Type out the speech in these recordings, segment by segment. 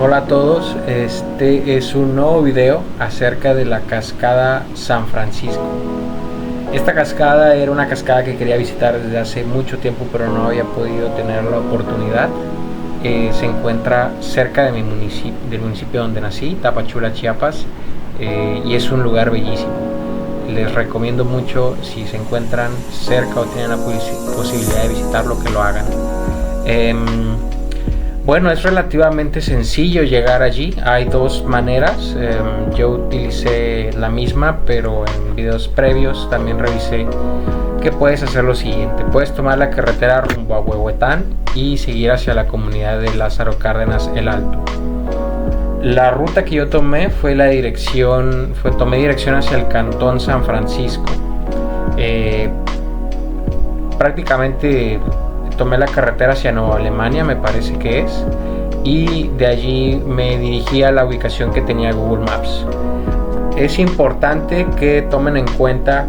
Hola a todos, este es un nuevo video acerca de la Cascada San Francisco. Esta cascada era una cascada que quería visitar desde hace mucho tiempo, pero no había podido tener la oportunidad. Se encuentra cerca de del municipio donde nací, Tapachula, Chiapas, y es un lugar bellísimo. Les recomiendo mucho, si se encuentran cerca o tienen la posibilidad de visitarlo, que lo hagan. Bueno, es relativamente sencillo llegar allí. Hay dos maneras. Yo utilicé la misma, pero en videos previos también revisé que puedes hacer lo siguiente. Puedes tomar la carretera rumbo a Huehuetán y seguir hacia la comunidad de Lázaro Cárdenas el Alto. La ruta que yo tomé tomé dirección hacia el cantón San Francisco. Prácticamente tomé la carretera hacia Nueva Alemania, me parece que es, y de allí me dirigí a la ubicación que tenía Google Maps. Es importante que tomen en cuenta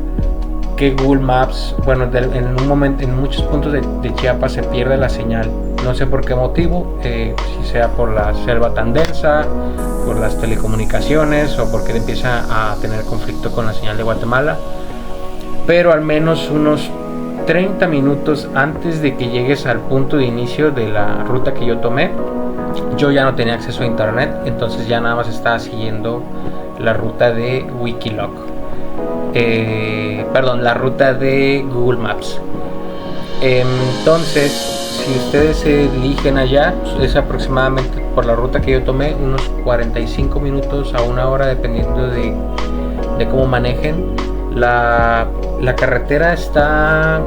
que Google Maps, en muchos puntos de Chiapas se pierde la señal. No sé por qué motivo, si sea por la selva tan densa, por las telecomunicaciones o porque empieza a tener conflicto con la señal de Guatemala. Pero al menos unos 30 minutos antes de que llegues al punto de inicio de la ruta que yo tomé, yo ya no tenía acceso a internet, entonces ya nada más estaba siguiendo la ruta de la ruta de Google Maps. Entonces, si ustedes se dirigen allá, es aproximadamente, por la ruta que yo tomé, unos 45 minutos a una hora, dependiendo de cómo manejen. La carretera está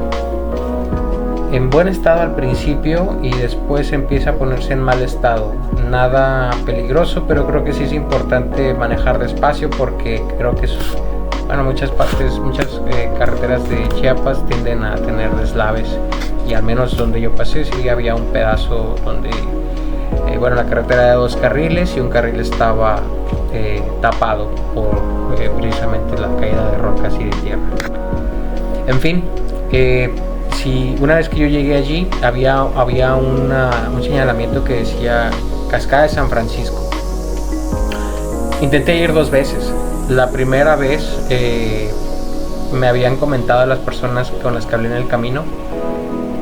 en buen estado al principio y después empieza a ponerse en mal estado. Nada peligroso, pero creo que sí es importante manejar despacio, porque creo que muchas carreteras de Chiapas tienden a tener deslaves, y al menos donde yo pasé sí había un pedazo donde la carretera de 2 carriles y un carril estaba tapado por precisamente la caída de rocas y de tierra. En fin, una vez que yo llegué allí había un señalamiento que decía Cascada de San Francisco. Intenté ir 2 veces. La primera vez me habían comentado las personas con las que hablé en el camino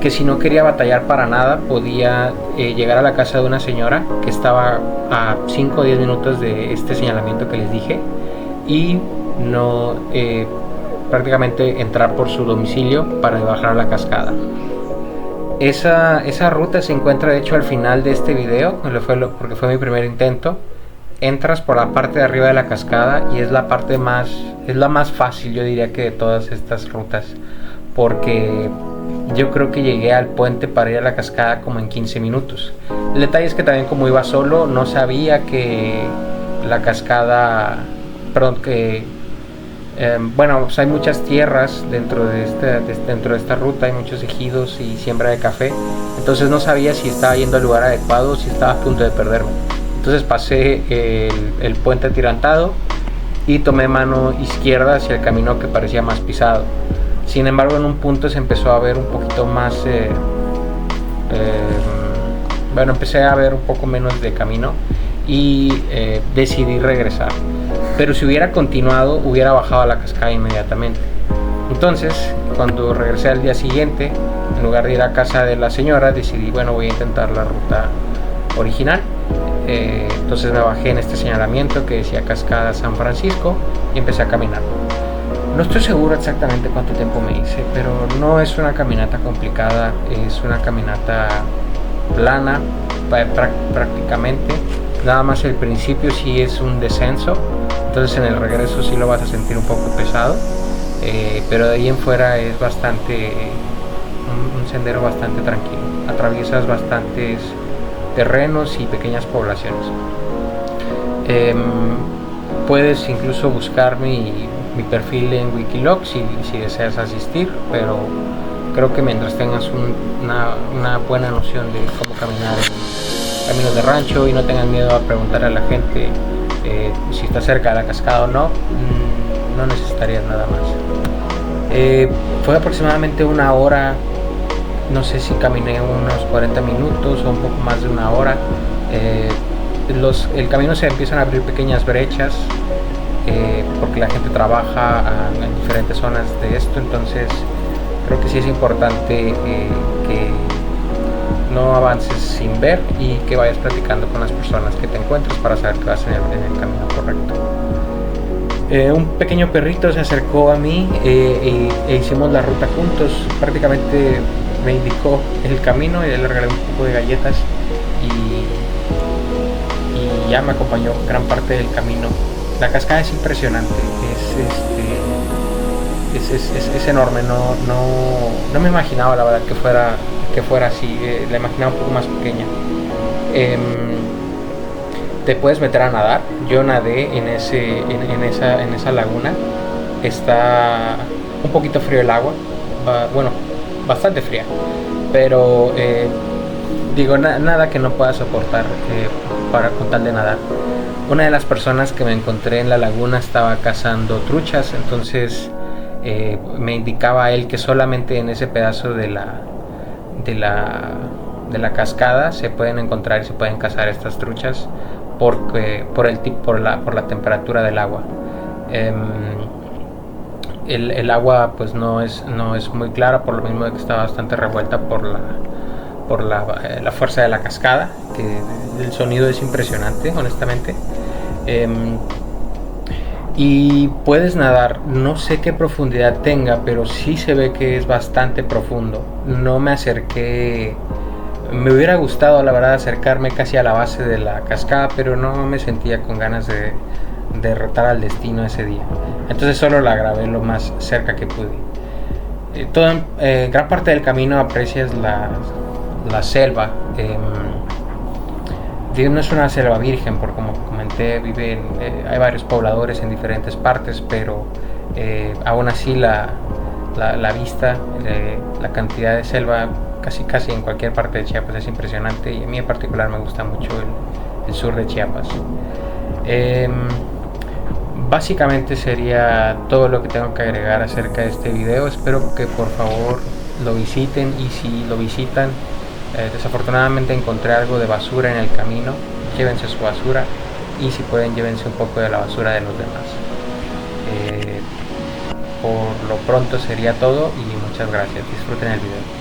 que si no quería batallar para nada, podía llegar a la casa de una señora que estaba a 5 o 10 minutos de este señalamiento que les dije, y no prácticamente entrar por su domicilio para bajar a la cascada. Esa ruta se encuentra de hecho al final de este video, porque fue mi primer intento. Entras por la parte de arriba de la cascada y es la más fácil, yo diría, que de todas estas rutas, porque yo creo que llegué al puente para ir a la cascada como en 15 minutos. El detalle es que también, como iba solo, no sabía que la cascada, hay muchas tierras dentro de esta ruta, hay muchos ejidos y siembra de café, entonces no sabía si estaba yendo al lugar adecuado o si estaba a punto de perderme. Entonces pasé el puente atirantado y tomé mano izquierda hacia el camino que parecía más pisado. Sin embargo, en un punto se empezó a ver un poquito más, empecé a ver un poco menos de camino y decidí regresar. Pero si hubiera continuado, hubiera bajado a la cascada inmediatamente. Entonces, cuando regresé al día siguiente, en lugar de ir a casa de la señora, decidí, voy a intentar la ruta original. Entonces me bajé en este señalamiento que decía Cascada San Francisco y empecé a caminar. No estoy seguro exactamente cuánto tiempo me hice, pero no es una caminata complicada, es una caminata plana prácticamente. Nada más el principio sí es un descenso, entonces en el regreso sí lo vas a sentir un poco pesado, pero de ahí en fuera es un sendero bastante tranquilo. Atraviesas bastantes terrenos y pequeñas poblaciones. Puedes incluso buscar mi perfil en Wikiloc si deseas asistir, pero creo que mientras tengas una buena noción de cómo caminar en caminos de rancho y no tengas miedo a preguntar a la gente si está cerca de la cascada o no, no necesitarías nada más. Fue aproximadamente una hora, no sé si caminé unos 40 minutos o un poco más de una hora. el camino se empiezan a abrir pequeñas brechas, porque la gente trabaja en diferentes zonas de esto. Entonces creo que sí es importante que no avances sin ver y que vayas platicando con las personas que te encuentres para saber que vas en el camino correcto. Un pequeño perrito se acercó a mí e hicimos la ruta juntos. Prácticamente me indicó el camino y le regalé un poco de galletas y ya me acompañó gran parte del camino. La cascada es impresionante, es enorme. No me imaginaba, la verdad, que fuera así. La imaginaba un poco más pequeña. Te puedes meter a nadar. Yo nadé en esa laguna. Está un poquito frío el agua, bueno, bastante fría, pero digo, nada que no pueda soportar con tal de nadar. Una de las personas que me encontré en la laguna estaba cazando truchas. Entonces me indicaba a él que solamente en ese pedazo de la cascada se pueden encontrar y se pueden cazar estas truchas, por la temperatura del agua. El agua pues no es muy clara, por lo mismo de que está bastante revuelta por la fuerza de la cascada, que el sonido es impresionante, honestamente. Y puedes nadar, no sé qué profundidad tenga, pero sí se ve que es bastante profundo. No me acerqué, me hubiera gustado, la verdad, acercarme casi a la base de la cascada, pero no me sentía con ganas de derrotar al destino ese día. Entonces solo la grabé lo más cerca que pude. Gran parte del camino aprecias la selva. No es una selva virgen, porque como comenté, hay varios pobladores en diferentes partes, pero aún así la vista, la cantidad de selva casi en cualquier parte de Chiapas es impresionante, y a mí en particular me gusta mucho el sur de Chiapas. Básicamente sería todo lo que tengo que agregar acerca de este video. Espero que por favor lo visiten, y si lo visitan, desafortunadamente encontré algo de basura en el camino, llévense su basura, y si pueden, llévense un poco de la basura de los demás. Por lo pronto sería todo, y muchas gracias. Disfruten el video.